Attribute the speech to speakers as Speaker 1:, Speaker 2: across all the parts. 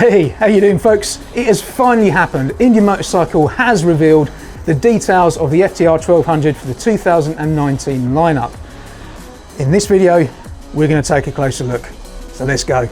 Speaker 1: Hey, how you doing folks? It has finally happened. Indian Motorcycle has revealed the details of the FTR 1200 for the 2019 lineup. In this video, we're going to take a closer look. So let's go.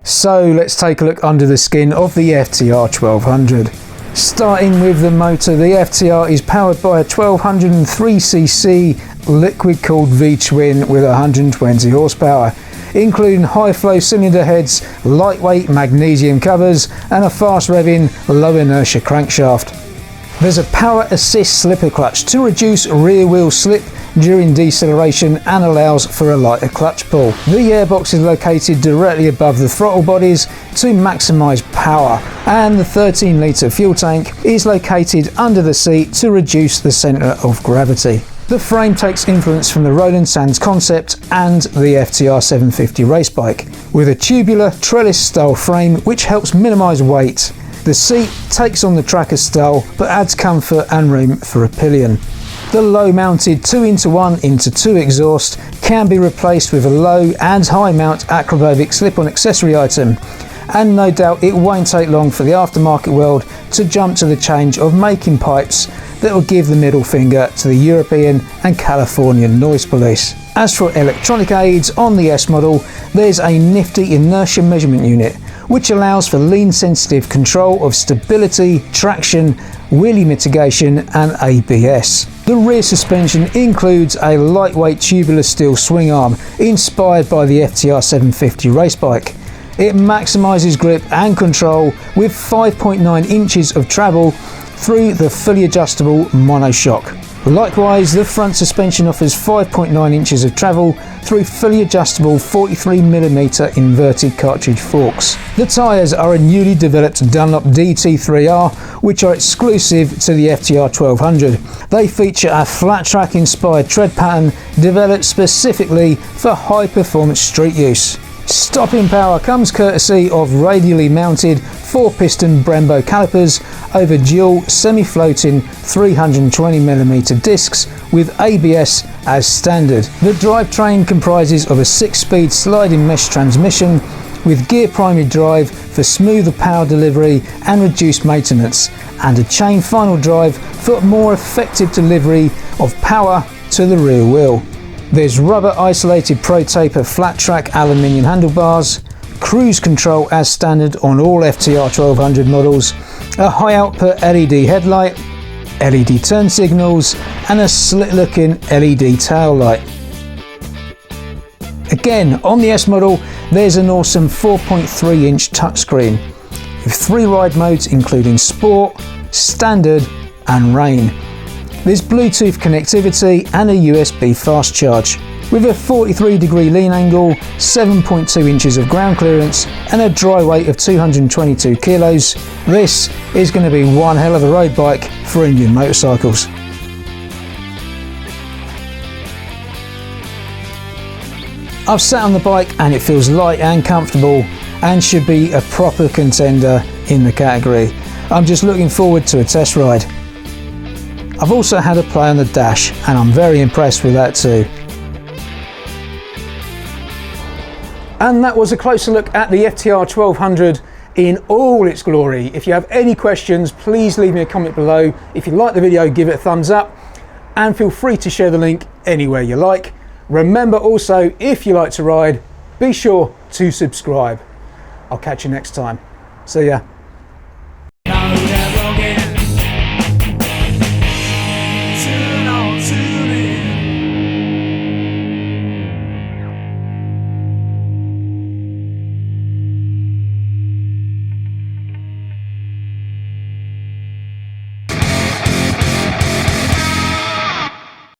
Speaker 1: So let's take a look under the skin of the FTR 1200. Starting with the motor, the FTR is powered by a 1203cc liquid cooled V-twin with 120 horsepower, including high flow cylinder heads, lightweight magnesium covers and a fast revving low inertia crankshaft. There's a power assist slipper clutch to reduce rear wheel slip during deceleration and allows for a lighter clutch pull. The airbox is located directly above the throttle bodies to maximise power, and the 13 litre fuel tank is located under the seat to reduce the centre of gravity. The frame takes influence from the Roland Sands concept and the FTR 750 race bike, with a tubular trellis style frame which helps minimise weight. The seat takes on the tracker style but adds comfort and room for a pillion. The low mounted 2-in-1-in-2 exhaust can be replaced with a low and high mount acrobatic slip-on accessory item, and no doubt it won't take long for the aftermarket world to jump to the change of making pipes that will give the middle finger to the European and Californian noise police. As for electronic aids on the S model, there's a nifty inertia measurement unit which allows for lean sensitive control of stability, traction, wheelie mitigation and ABS. The rear suspension includes a lightweight tubular steel swing arm inspired by the FTR 750 race bike. It maximises grip and control with 5.9 inches of travel through the fully adjustable monoshock. Likewise, the front suspension offers 5.9 inches of travel through fully adjustable 43mm inverted cartridge forks. The tyres are a newly developed Dunlop DT3R, which are exclusive to the FTR 1200. They feature a flat track inspired tread pattern developed specifically for high performance street use. Stopping power comes courtesy of radially mounted 4-piston Brembo calipers over dual semi-floating 320mm discs with ABS as standard. The drivetrain comprises of a 6-speed sliding mesh transmission with gear primary drive for smoother power delivery and reduced maintenance, and a chain final drive for more effective delivery of power to the rear wheel. There's rubber isolated Pro Taper flat track aluminium handlebars, cruise control as standard on all FTR 1200 models, a high output LED headlight, LED turn signals and a slick looking LED tail light. Again, on the S model there's an awesome 4.3 inch touchscreen with 3 ride modes including Sport, Standard and Rain. There's Bluetooth connectivity and a USB fast charge. With a 43-degree lean angle, 7.2 inches of ground clearance and a dry weight of 222 kilos, this is going to be one hell of a road bike for Indian Motorcycles. I've sat on the bike and it feels light and comfortable and should be a proper contender in the category. I'm just looking forward to a test ride. I've also had a play on the dash and I'm very impressed with that too. And that was a closer look at the FTR 1200 in all its glory. If you have any questions, please leave me a comment below. If you like the video, give it a thumbs up and feel free to share the link anywhere you like. Remember also, if you like to ride, be sure to subscribe. I'll catch you next time. See ya.